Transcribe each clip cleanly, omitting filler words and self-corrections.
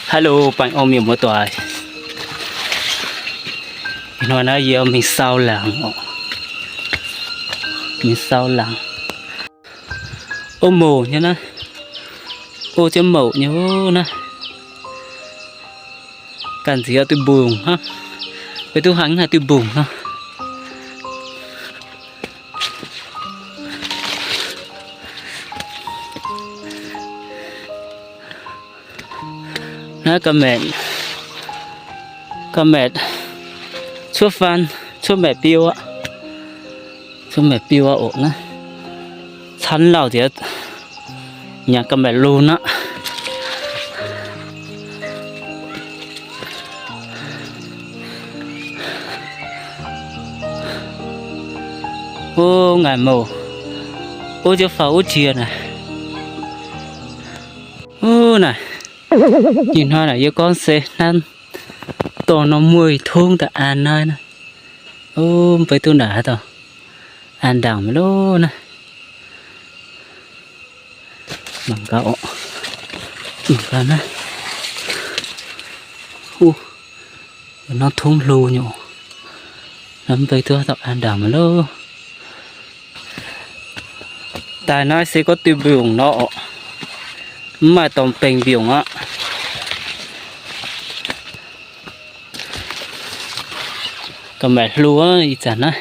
Hello, bạn ôm nhiều mỗi tuổi. Nó nói giờ mình sao lặng, mình sao lặng. Ô mồ nhá nó, ô cho mồ nhá nó. Cần gì tôi buồn ha, với tôi hắn hay tôi buồn ha. Nó comment chua fan chua mẹ piêu á, chua mẹ piêu á ổn á, chắn lão thiệt nhà comment luôn á. Ô ngài mồ, ô cho pháo ô chia này, ô này, nhìn hoa này với con xe nan to nó mùi thôn tại an nơi này, ô với tôi đã tao an đằng luôn này, bằng cậu này, nó thôn lù nhổ, lắm với tôi tao an đằng luôn. Tại nói sẽ có tiêu biểu nó mà tổng tình biểu á cầm mẹ lúa ý chẳng á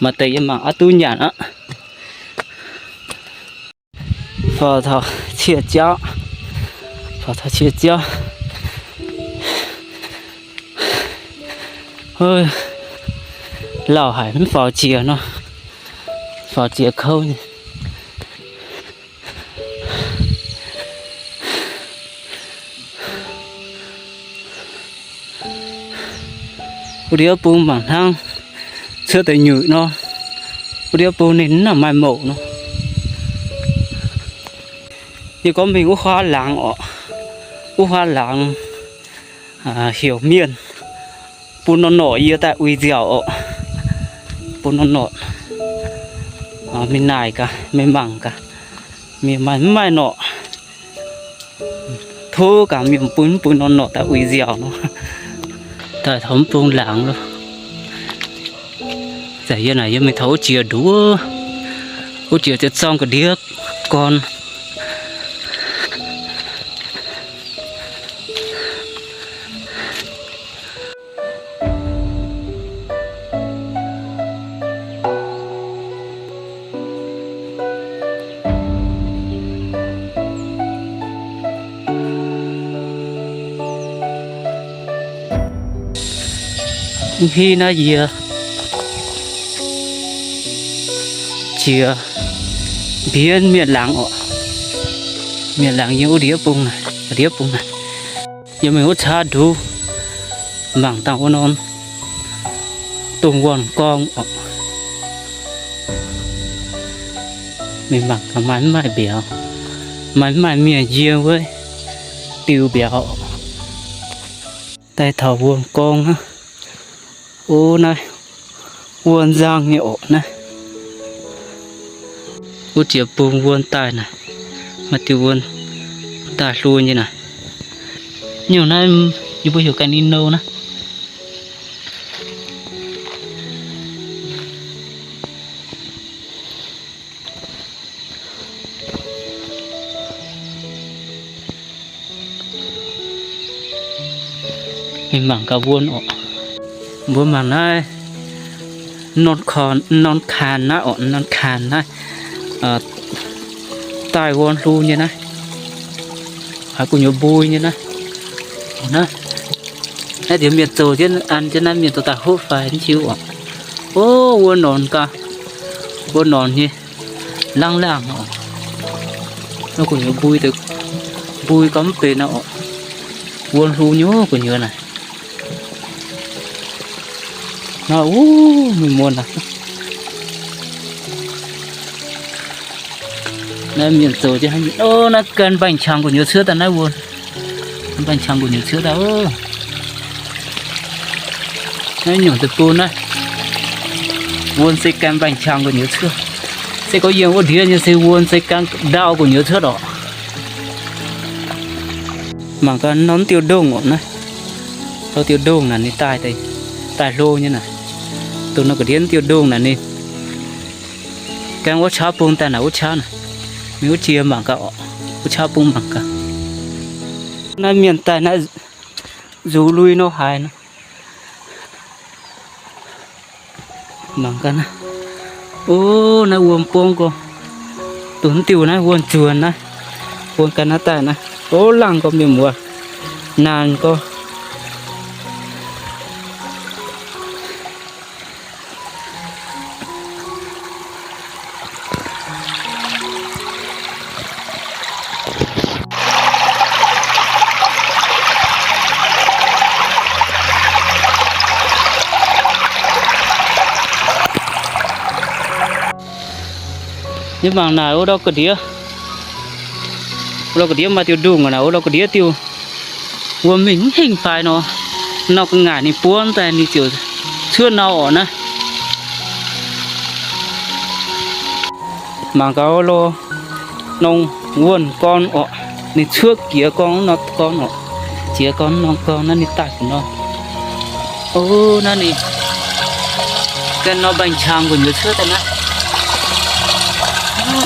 mà tây mà ở tu nhàn á phò thọ chia chó phò thọ chia chó ơi lò hải nó phò chia nó phò chia khâu nhỉ. Đĩa bùn bản thang chưa tới nhử nó đĩa bùn nên là mai mộ nó thì có mình cũng khoa làng cũng khoa làng hiểu miền bùn nó nổi như tại uy dẻo bùn nó nổi mình nài cả mình bằng cả mình mai nọ thô cả miệng bùn nó nổi tại uy dẻo nó tại thống bông lạng luôn giải như này mình thấu chia đúa ô chia cho xong cái đĩa con khi nó gì chia biến miền làng nhiều đĩa bông này giờ mình có cha đủ mảng tàu non tùng quần con mình mặc cái máy mài béo máy mài miền nhiều với tiêu béo tay thầu buồn con á. Ô này buồn giang như ổn này ô chia bông buồn tài này mà tiêu buồn tài luôn như này nhiều này như bây giờ cái nino này mình mảng cả buồn ổn bữa mà nó non khàn nó ổn non khàn nó tai quan luôn như này hay cũng nhiều bùi như này nó thì miền tây chứ ăn cho nên miền tây ta hút phải đến chiều ạ ô buồn nón cả buồn nón như lăng lăng nó cũng nhiều bùi từ bùi cắm về nó buồn luôn nhớ của như này nó mình muốn à nên miền tây chứ hay ô nó cần bánh tráng của nhiều sữa ta nói buồn bánh tráng của nhiều sữa đâu nó nhỏ từ buồn này buồn sẽ cần bánh tráng của nhiều sữa sẽ có nhiều cái đĩa như sẽ buồn sẽ cần đau của nhiều sữa đó mà cái nón tiêu đông ổn này nó tiêu đông là ní tai đây tai lô như này tụi nó có điên tiêu đông là nên cái ốt cháo bông ta là ốt cháo này mình ốt chia bằng cả ốt cháo bông bằng cả nó miền tây nó rú lui nó hài nó bằng cả này ô nó uống bông cô tuấn tiêu nó uống chuồn này uống cái nó tại này ô lăng có miền mùa nàn cô nhưng mà nào ở đâu có đĩa mà tiêu đùng ở nào ở đâu có đĩa tiêu của mình hình phải nó có ngải đi buôn tại đi tiêu chưa nào ở nè mà có lo nông nguồn con ở đi trước kia con nó chỉ con nó đi tạt của nó ô nó đi cái nó bánh tráng của nhiều trước thế này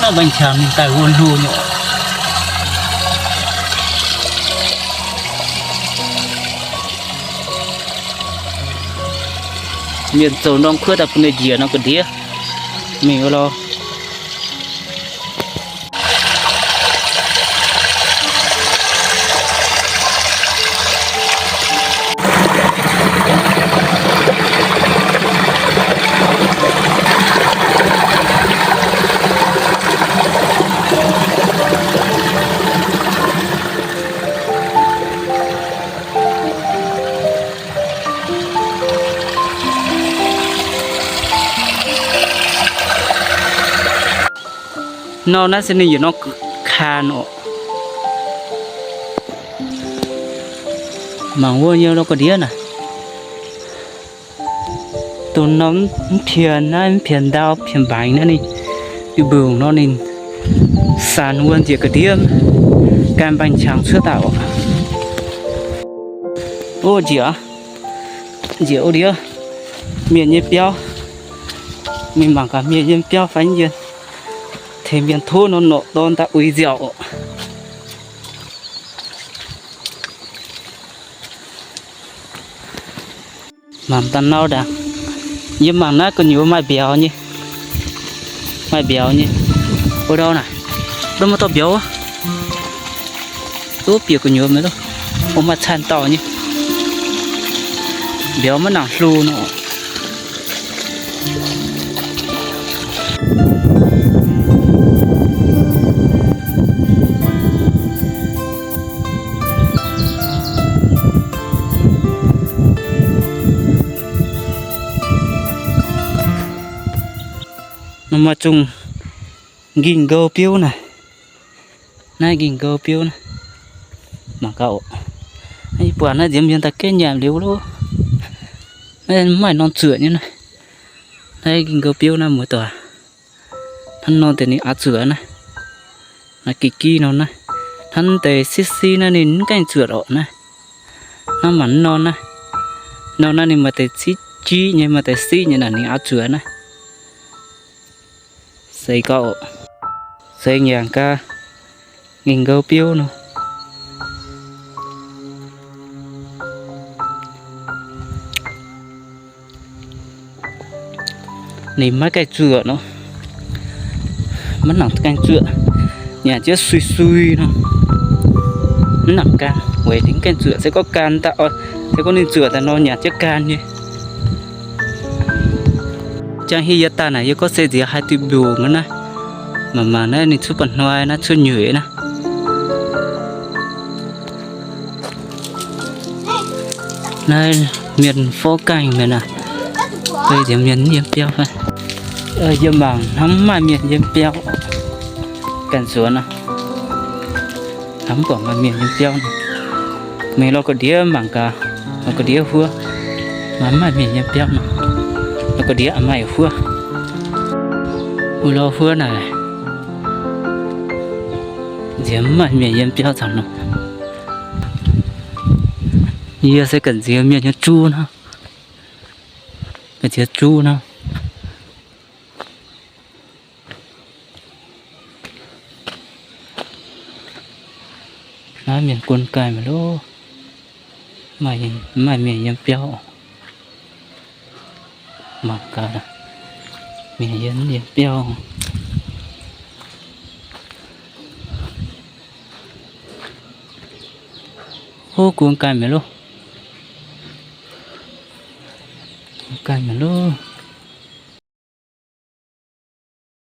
nó bánh tráng mình tại nguồn luôn nhỉ miền sầu non khơi tập người dìa nó còn đĩa mình có lo nó sẽ nên nó khan nó mà mua nhiều nó có đĩa này tụi nó phiền đau phiền bánh nữa đi đi bường nó nên sàn luôn chỉ cái đĩa cam bánh trắng chưa tạo ô dĩa ô đĩa miền như béo mình bằng cả miền như béo phánh nhiên thì miền thô nó nọ đòn ta uy dẻo mà ta nấu đã nhưng mà nó còn nhiều mai béo nhỉ ở đâu này đâu mà to béo á tốt béo còn nhiều mấy đâu ông mà chăn to nhỉ béo mà nặng lu nó nó mà chung gìn gâu piêu này gìn gâu piêu này mà cậu ấy buồn nó diễm viên ta kết nhà liếu luôn nên mày non chữa như này đây gìn gâu piêu này mỗi tòa thân non tiền đi áo chữa này là kỳ nó này thân tề xí nó nên cái chữa đó này nó mắn non này non này mà tề chi nhưng mà tề xí như là đi áo chữa này xây cậu xây nhàng ca nghìn gấu piêu nó này mấy cái chữa nó mất nặng cái chữa nhà chết suy nó nặng can vậy tính cái chữa sẽ có can tạo thế có nên chữa tại nó nhà chết can như chẳng hi ta này có xe gì hai tiêu biểu nữa này mà này thì chút bẩn hoài nó chưa nhuyễn nè này miền phố cảnh này nè đây thì miền diêm béo phải diêm bằng nắm mai miền diêm béo cần xuống nè nắm của mà miền diêm béo này mình lo có đĩa bằng cả nó có đĩa hua mà mai miền diêm béo nè nó có đĩa mày hua lo hua này diêm mai miền diêm béo thằng nó giờ sẽ cần gì miệng cho chu nó cái chiếc chu nó nói miệng quân cài mà lô mày miệng yếm béo mà cả miệng yếm béo ô cuồng cài mà lô cài mà lô